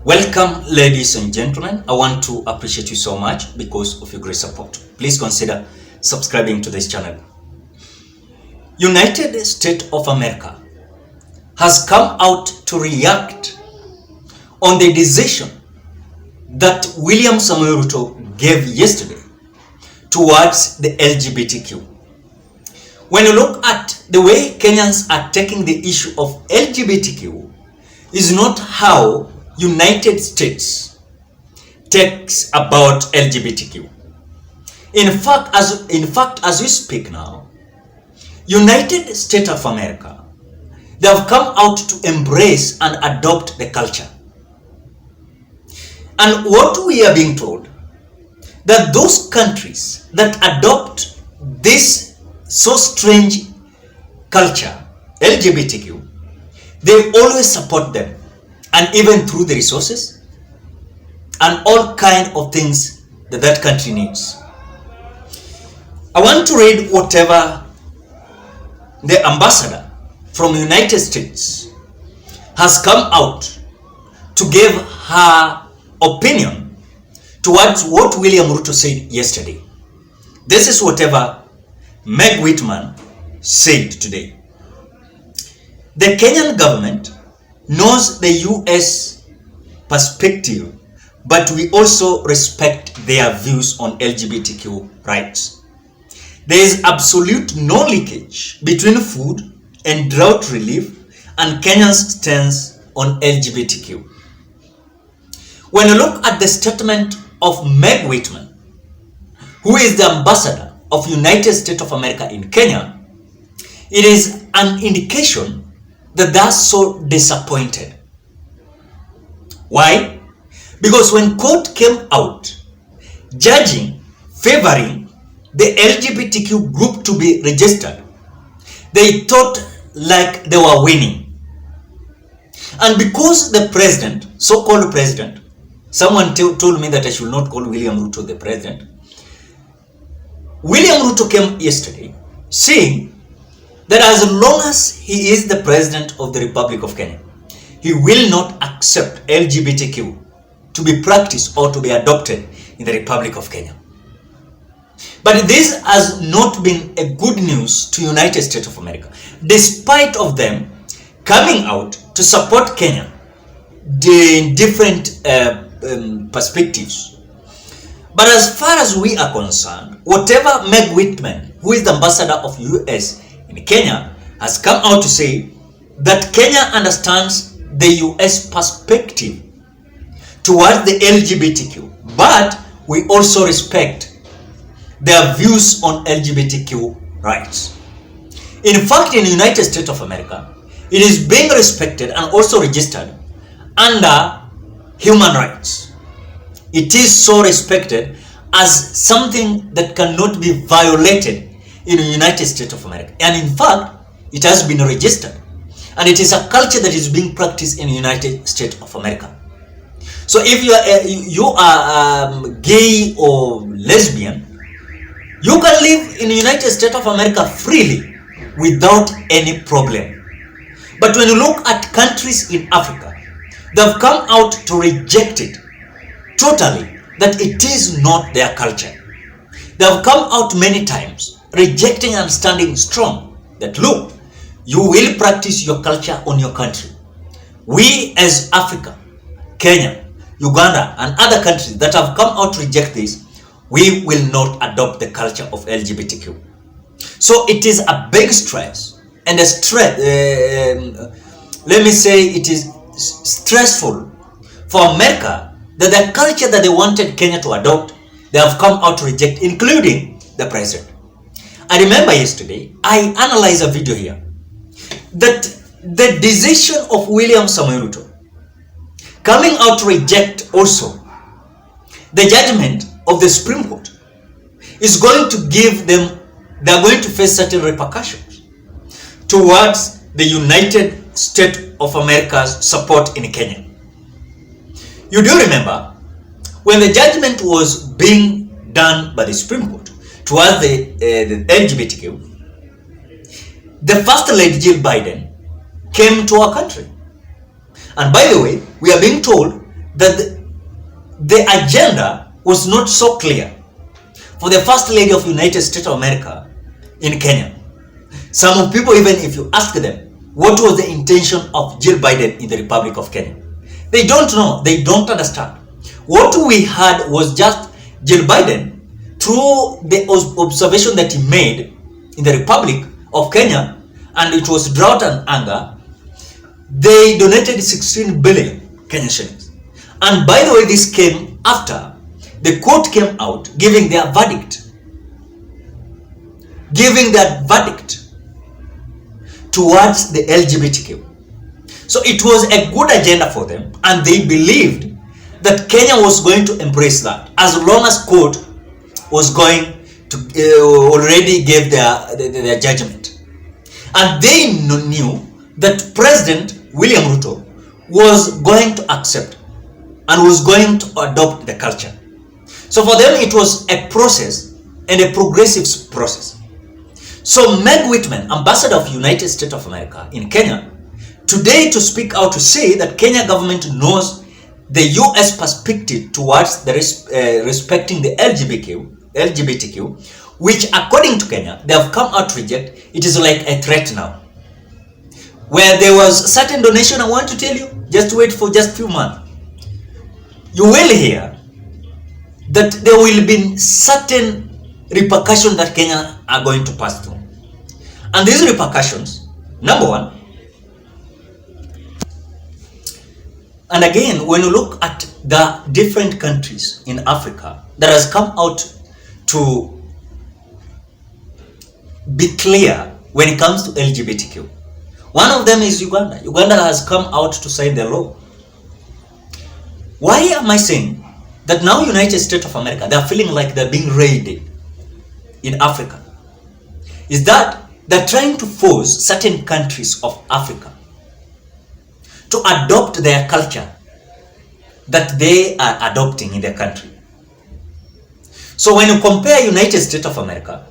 Welcome, ladies and gentlemen. I want to appreciate you so much because of your great support. Please consider subscribing to this channel. United States of America has come out to react on the decision that William Samoei Ruto gave yesterday towards the LGBTQ. When you look at the way Kenyans are taking the issue of LGBTQ, is not how United States takes about LGBTQ. In fact, as we speak now, United States of America, they have come out to embrace and adopt the culture. And what we are being told, that those countries that adopt this so strange culture, LGBTQ, they always support them, and even through the resources and all kind of things that that country needs. I want to read whatever the ambassador from the United States has come out to give her opinion towards what William Ruto said yesterday. This is whatever Meg Whitman said today. The Kenyan government knows the US perspective, but we also respect their views on LGBTQ rights. There is absolute no linkage between food and drought relief and Kenya's stance on LGBTQ. When you look at the statement of Meg Whitman, who is the ambassador of United States of America in Kenya, it is an indication that they're so disappointed. Why? Because when court came out judging, favoring the LGBTQ group to be registered, they thought like they were winning. And because the president, so-called president, someone told me that I should not call William Ruto the president. William Ruto came yesterday saying that as long as he is the president of the Republic of Kenya, he will not accept LGBTQ to be practiced or to be adopted in the Republic of Kenya. But this has not been a good news to United States of America, despite of them coming out to support Kenya in different perspectives. But as far as we are concerned, whatever Meg Whitman, who is the ambassador of US in Kenya, has come out to say that Kenya understands the US perspective towards the LGBTQ, but we also respect their views on LGBTQ rights. In fact, in the United States of America, it is being respected and also registered under human rights. It is so respected as something that cannot be violated in the United States of America. And in fact, it has been registered. And it is a culture that is being practiced in the United States of America. So if you are gay or lesbian, you can live in the United States of America freely without any problem. But when you look at countries in Africa, they have come out to reject it totally, that it is not their culture. They have come out many times rejecting and standing strong that look, you will practice your culture on your country. We as Africa, Kenya, Uganda and other countries that have come out to reject this, we will not adopt the culture of LGBTQ. So it is a big stress and a stress, let me say it is stressful for America that the culture that they wanted Kenya to adopt, they have come out to reject, including the president. I remember yesterday, I analyzed a video here that the decision of William Samoei Ruto coming out to reject also the judgment of the Supreme Court is going to give them, they are going to face certain repercussions towards the United States of America's support in Kenya. You do remember when the judgment was being done by the Supreme Court towards the LGBTQ, the First Lady Jill Biden came to our country. And by the way, we are being told that the agenda was not so clear for the First Lady of United States of America in Kenya. Some people, even if you ask them, what was the intention of Jill Biden in the Republic of Kenya? They don't know. They don't understand. What we had was just Jill Biden, through the observation that he made in the Republic of Kenya, and it was drought and anger, they donated 16 billion Kenyan shillings. And by the way, this came after the court came out giving their verdict. Giving that verdict towards the LGBTQ. So it was a good agenda for them, and they believed that Kenya was going to embrace that as long as court was going to already give their judgment. And they knew that President William Ruto was going to accept and was going to adopt the culture. So for them it was a process, and a progressive process. So Meg Whitman, ambassador of United States of America in Kenya, today to speak out to say that Kenya government knows the US perspective towards the respecting the LGBTQ, which according to Kenya, they have come out to reject. It is like a threat now. Where there was certain donation, I want to tell you, just wait for just few months. You will hear that there will be certain repercussions that Kenya are going to pass through. And these repercussions, number one, and again, when you look at the different countries in Africa that has come out to be clear when it comes to LGBTQ, one of them is Uganda. Uganda has come out to sign the law. Why am I saying that now United States of America, they are feeling like they're being raided in Africa? Is that they're trying to force certain countries of Africa to adopt their culture that they are adopting in their country. So when you compare United States of America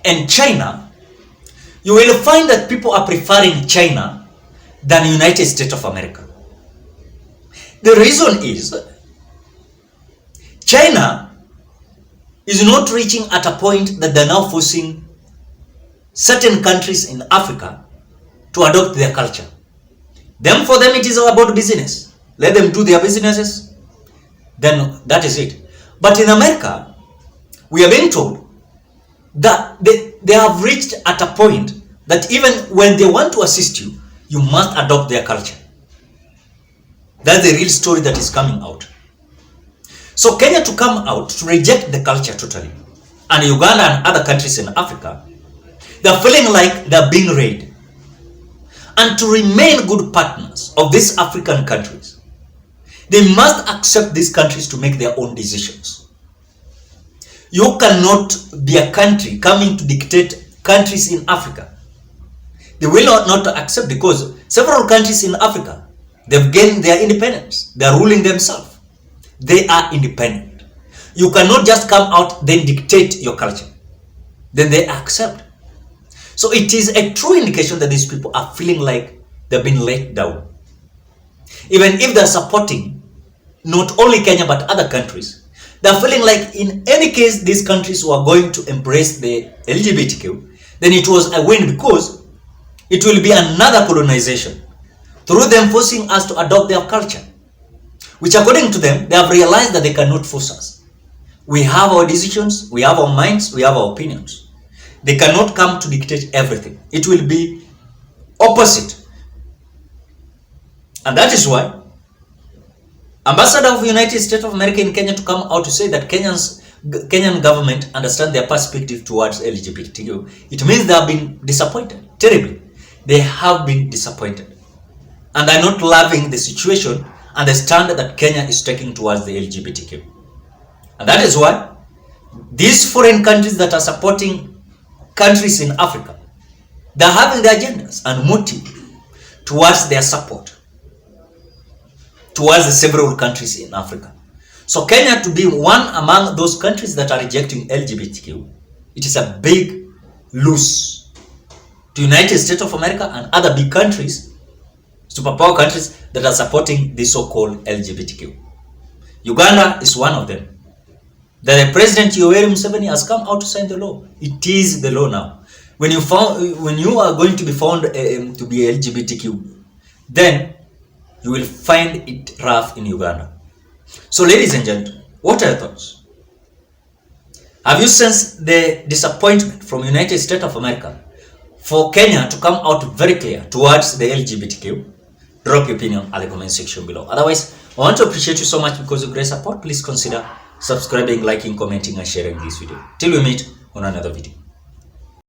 and China, you will find that people are preferring China than United States of America. The reason is China is not reaching at a point that they're now forcing certain countries in Africa to adopt their culture. For them it is all about business. Let them do their businesses, then that is it. But in America, we are being told that they have reached at a point that even when they want to assist you, you must adopt their culture. That's the real story that is coming out. So Kenya to come out to reject the culture totally, and Uganda and other countries in Africa, they're feeling like they're being raided. And to remain good partners of these African countries, they must accept these countries to make their own decisions. You cannot be a country coming to dictate countries in Africa. They will not accept, because several countries in Africa, they've gained their independence. They are ruling themselves. They are independent. You cannot just come out then dictate your culture. Then they accept. So it is a true indication that these people are feeling like they've been let down. Even if they're supporting not only Kenya but other countries, they're feeling like in any case these countries were going to embrace the LGBTQ, then it was a win, because it will be another colonization through them forcing us to adopt their culture, which according to them, they have realized that they cannot force us. We have our decisions, we have our minds, we have our opinions. They cannot come to dictate everything. It will be opposite. And that is why Ambassador of the United States of America in Kenya to come out to say that Kenyan government understand their perspective towards LGBTQ. It means they have been disappointed, terribly. They have been disappointed. And are not loving the situation and the stand that Kenya is taking towards the LGBTQ. And that is why these foreign countries that are supporting countries in Africa, they are having their agendas and motive towards their support towards the several countries in Africa. So Kenya to be one among those countries that are rejecting LGBTQ, it is a big loss to United States of America and other big countries, superpower countries that are supporting this so-called LGBTQ. Uganda is one of them. That the President Yoweri Museveni has come out to sign the law. It is the law now. When you are going to be found to be LGBTQ, then you will find it rough in Uganda. So, ladies and gentlemen, what are your thoughts? Have you sensed the disappointment from United States of America for Kenya to come out very clear towards the LGBTQ? Drop your opinion at the comment section below. Otherwise, I want to appreciate you so much because of great support. Please consider subscribing, liking, commenting, and sharing this video. Till we meet on another video.